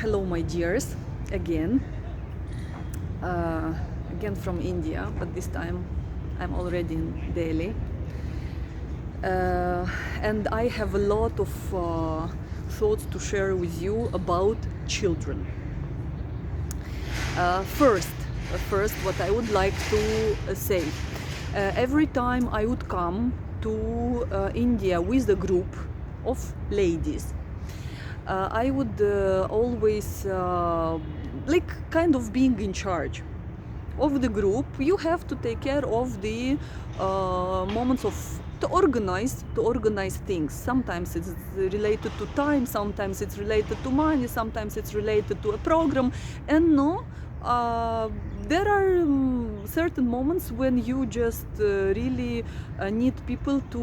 Hello, my dears, again. Again from India, but this time I'm already in Delhi. And I have a lot of thoughts to share with you about children. First, what I would like to say, every time I would come to India with a group of ladies, I would always like kind of being in charge of the group. You have to take care of the moments of to organize things. Sometimes it's related to time, sometimes it's related to money, sometimes it's related to a program, and there are certain moments when you just really need people to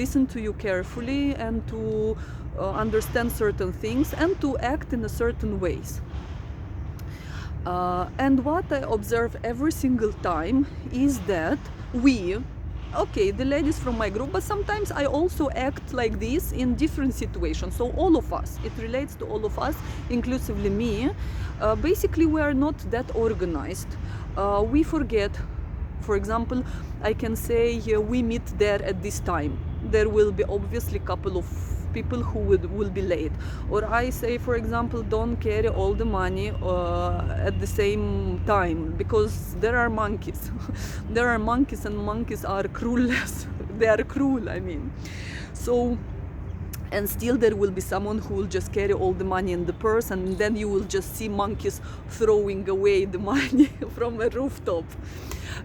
listen to you carefully and to understand certain things and to act in a certain ways. And what I observe every single time is that the ladies from my group, but sometimes I also act like this in different situations. So all of us, it relates to all of us, inclusively me. Basically, we are not that organized. We forget. For example, I can say we meet there at this time. There will be obviously a couple of people who will be late. Or I say, for example, don't carry all the money at the same time, because there are monkeys. There are monkeys, and monkeys are cruel. They are cruel, I mean. So, and still there will be someone who will just carry all the money in the purse, and then you will just see monkeys throwing away the money from a rooftop.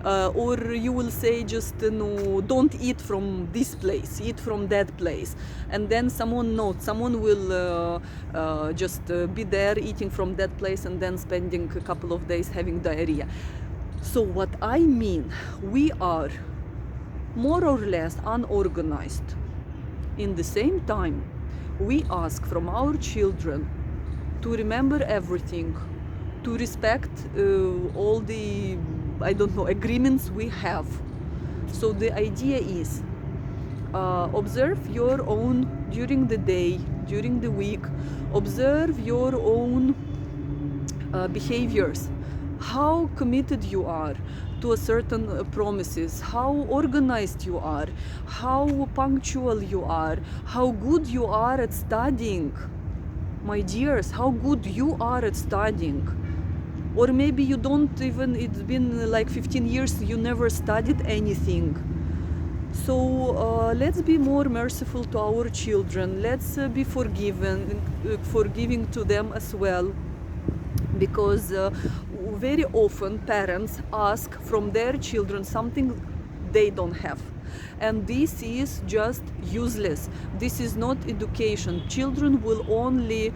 Or you will say just no, don't eat from this place, eat from that place, and then someone will just be there eating from that place and then spending a couple of days having diarrhea. So what I mean, we are more or less unorganized. In the same time, we ask from our children to remember everything, to respect all the agreements we have. So the idea is observe your own during the day, during the week, observe your own behaviors, how committed you are to a certain promises, how organized you are, how punctual you are, how good you are at studying. My dears, how good you are at studying. Or maybe you don't even, it's been like 15 years, you never studied anything. So let's be more merciful to our children. Let's be forgiving to them as well. Because very often parents ask from their children something they don't have. And this is just useless. This is not education. Children will only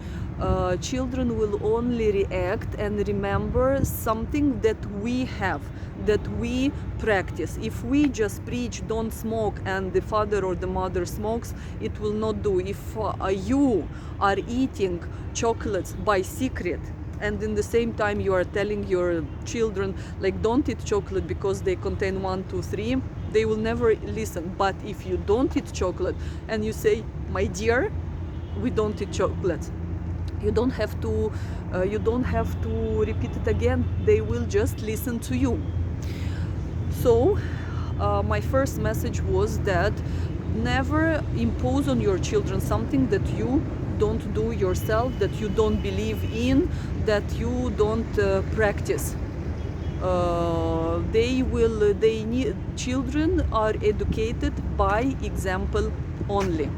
react and remember something that we have, that we practice. If we just preach don't smoke and the father or the mother smokes, it will not do. If you are eating chocolates by secret, and in the same time you are telling your children like don't eat chocolate because they contain 1, 2, 3, they will never listen. But if you don't eat chocolate and you say, my dear, we don't eat chocolate, you don't have to repeat it again. They will just listen to you. So my first message was that never impose on your children something that you don't do yourself, that you don't believe in, that you don't practice. Children are educated by example only.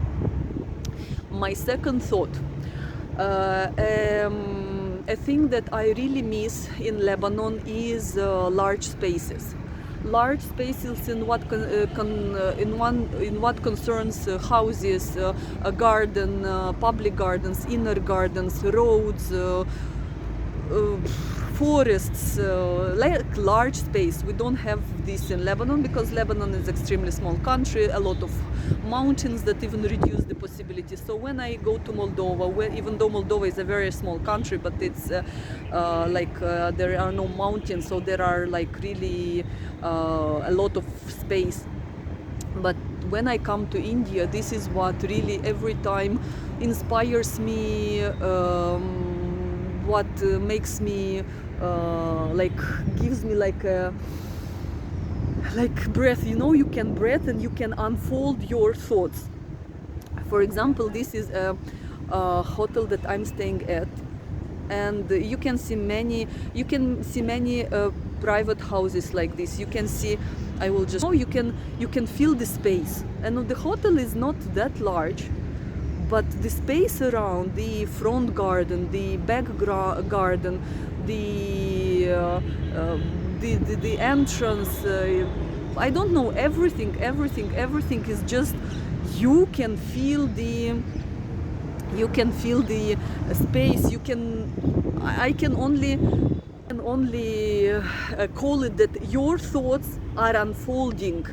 My second thought, a thing that I really miss in Lebanon is large spaces. Large spaces in what concerns houses, a garden, public gardens, inner gardens, roads, forests, like large space. We don't have this in Lebanon because Lebanon is extremely small country, a lot of mountains that even reduce the possibility. So when I go to Moldova, where even though Moldova is a very small country, but it's there are no mountains, so there are like really a lot of space. But when I come to India, this is what really every time inspires me what makes me like gives me like a breath. You know, you can breathe and you can unfold your thoughts. For example, this is a hotel that I'm staying at, and you can see many private houses like this. You can see, I will just, you can feel the space, and the hotel is not that large, but the space around, the front garden, the back garden, the entrance, I don't know, everything is just, you can feel the space. I can only call it that your thoughts are unfolding,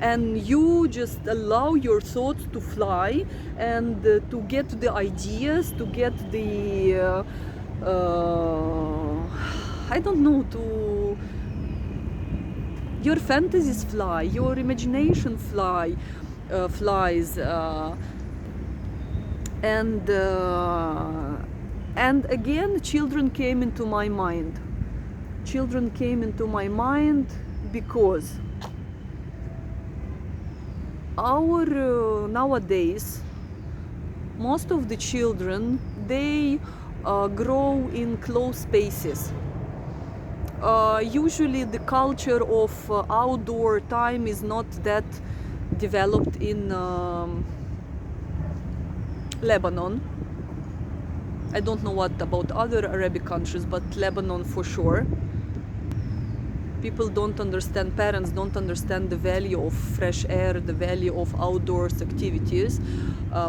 and you just allow your thoughts to fly, and to get the ideas, to get the I don't know, to your fantasies fly, your imagination flies, and again, children came into my mind. Because nowadays, most of the children, they grow in closed spaces. Usually the culture of outdoor time is not that developed in Lebanon. I don't know what about other Arabic countries, but Lebanon for sure. People don't understand, parents don't understand the value of fresh air, the value of outdoors activities.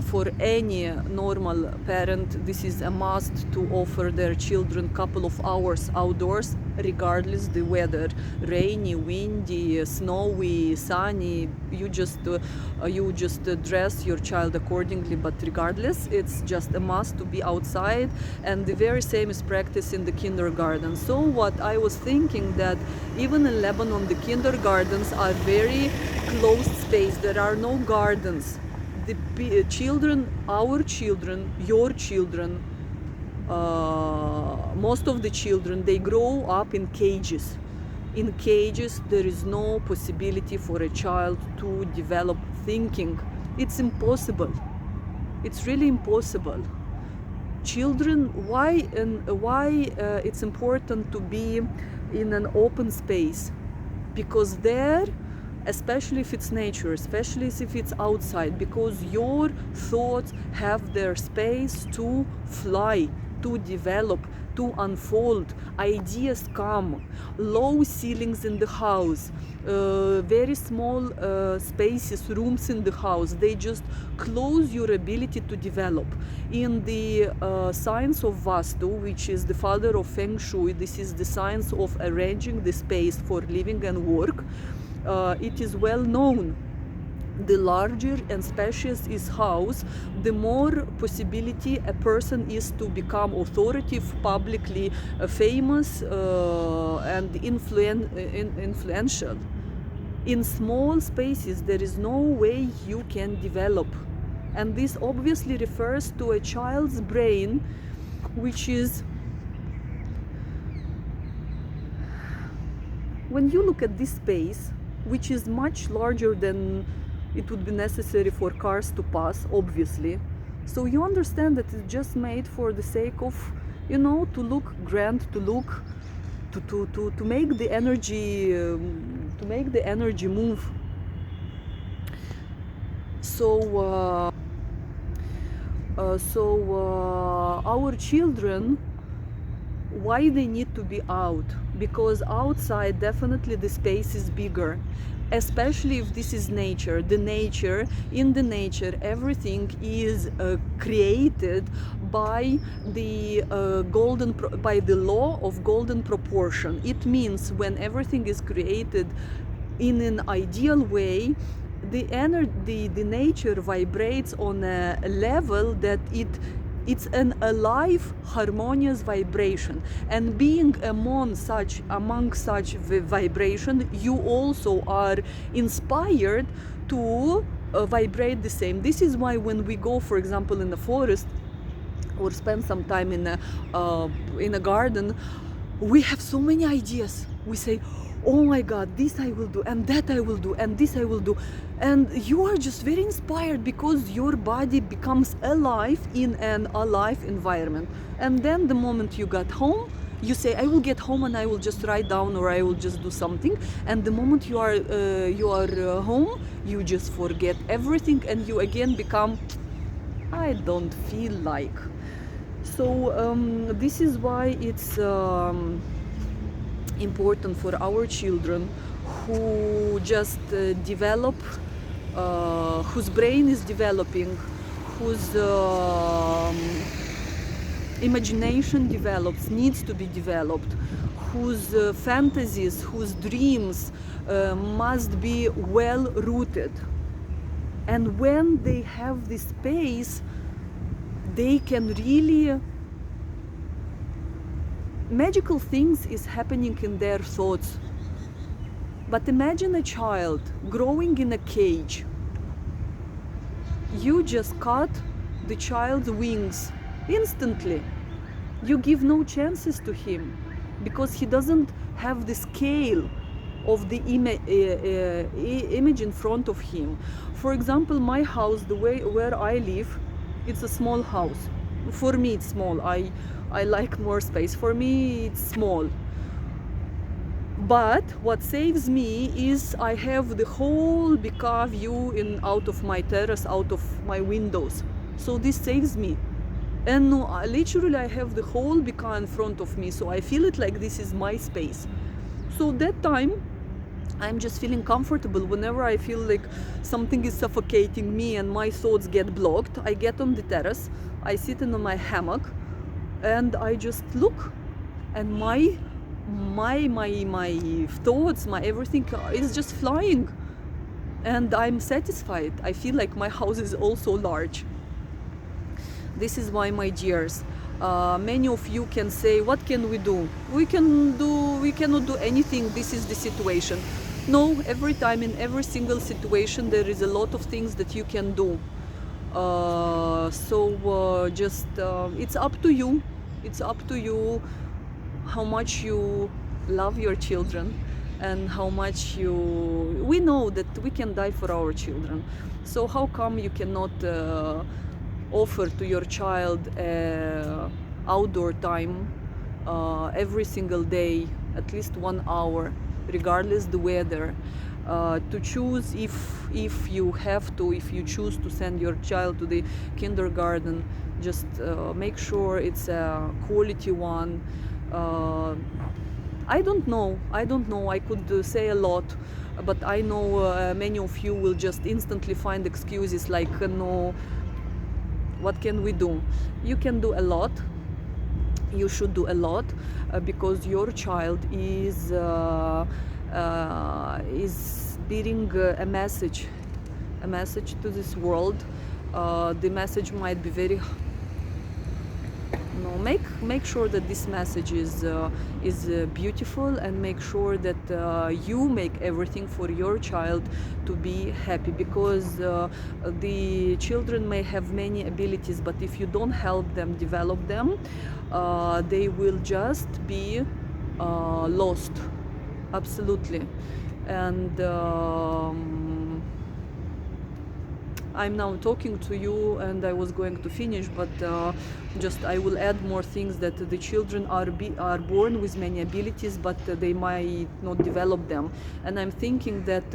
For any normal parent, this is a must to offer their children couple of hours outdoors, regardless the weather, rainy, windy, snowy, sunny. You just dress your child accordingly, but regardless, it's just a must to be outside. And the very same is practiced in the kindergarten. So what I was thinking, that even in Lebanon, the kindergartens are very closed space. There are no gardens. The children, our children, your children, most of the children, they grow up in cages. In cages, there is no possibility for a child to develop thinking. It's impossible. It's really impossible. Children, why it's important to be in an open space? Because there, especially if it's nature, especially if it's outside, because your thoughts have their space to fly, to develop, to unfold. Ideas come. Low ceilings in the house, very small spaces, rooms in the house, they just close your ability to develop. In the science of Vastu, which is the father of Feng Shui, this is the science of arranging the space for living and work. It is well known, the larger and spacious is house, the more possibility a person is to become authoritative, publicly famous, and influential. In small spaces, there is no way you can develop. And this obviously refers to a child's brain, which is, when you look at this space, which is much larger than it would be necessary for cars to pass, obviously. So you understand that it's just made for the sake of, you know, to look grand, to look, to make the energy move. So our children, why they need to be out? Because outside definitely the space is bigger, especially if this is nature. In the nature everything is created by the by the law of golden proportion. It means when everything is created in an ideal way, the nature vibrates on a level that it's an alive, harmonious vibration. And being among such vibration, you also are inspired to vibrate the same. This is why when we go, for example, in the forest, or spend some time in a garden, we have so many ideas. We say, oh my god, this I will do, and that I will do, and this I will do, and you are just very inspired because your body becomes alive in an alive environment. And then the moment you got home, you say, I will get home and I will just write down, or I will just do something. And the moment you are home, you just forget everything, and you again become, I don't feel like. So this is why it's important for our children who just develop, whose brain is developing, whose imagination develops, needs to be developed, whose fantasies, whose dreams must be well rooted. And when they have this space, they can really, magical things is happening in their thoughts. But imagine a child growing in a cage. You just cut the child's wings instantly. You give no chances to him because he doesn't have the scale of the image in front of him. For example, my house, the way where I live, it's a small house. For me, it's small. I like more space. For me, it's small. But what saves me is I have the whole Bika view out of my terrace, out of my windows. So this saves me. And literally I have the whole Bika in front of me. So I feel it like this is my space. So that time, I'm just feeling comfortable. Whenever I feel like something is suffocating me and my thoughts get blocked, I get on the terrace, I sit in my hammock, and I just look, and my thoughts, my everything is just flying, and I'm satisfied. I feel like my house is also large. This is why, my dears, many of you can say, what can we do? We cannot do anything. This is the situation. No, every time, in every single situation, there is a lot of things that you can do. Just it's up to you. It's up to you how much you love your children, and how much we know that we can die for our children. So how come you cannot offer to your child outdoor time every single day, at least 1 hour, regardless the weather, to choose, if you have to, if you choose to send your child to the kindergarten, just make sure it's a quality one. I don't know, I could say a lot, but I know many of you will just instantly find excuses like, no, what can we do? You can do a lot. You should do a lot, because your child is bearing a message to this world. The message might be very, make sure that this message is beautiful, and make sure that you make everything for your child to be happy, because the children may have many abilities, but if you don't help them develop them, they will just be lost, absolutely. And I'm now talking to you, and I was going to finish, but just I will add more things, that the children are born with many abilities, but they might not develop them. And I'm thinking that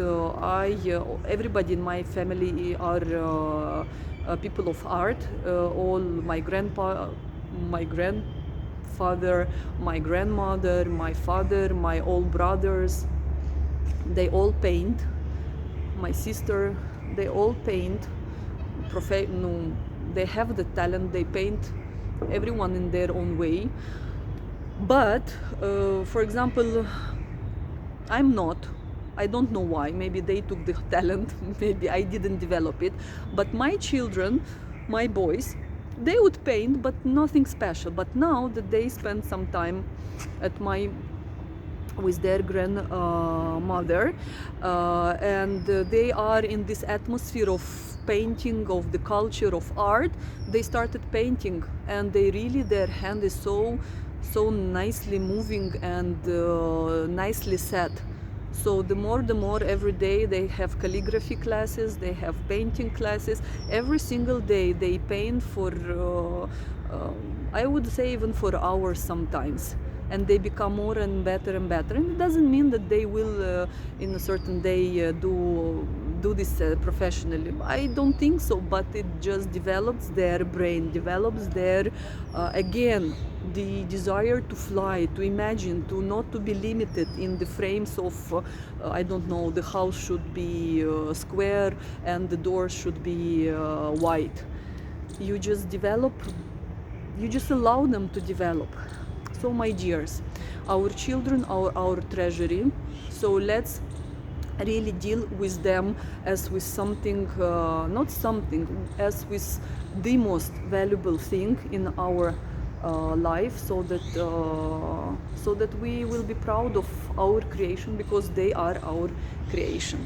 everybody in my family are people of art. All my grandfather, my grandmother, my father, my all brothers, they all paint. My sister, they all paint. They have the talent, they paint, everyone in their own way. But for example, I'm not. I don't know why. Maybe they took the talent, maybe I didn't develop it. But my children, my boys, they would paint, but nothing special. But now that they spend some time with their grandmother, and they are in this atmosphere of painting, of the culture of art, they started painting, and they really, their hand is so nicely moving and nicely set. So the more every day they have calligraphy classes, they have painting classes. Every single day they paint for I would say even for hours sometimes, and they become more and better and better. And it doesn't mean that they will in a certain day do this professionally. I don't think so, but it just develops their brain, develops their again the desire to fly, to imagine, to not to be limited in the frames of I don't know, the house should be square and the doors should be white. You just develop, you just allow them to develop. So my dears, our children are our treasury, so let's really deal with them as with something, not something, as with the most valuable thing in our life, so that we will be proud of our creation, because they are our creation.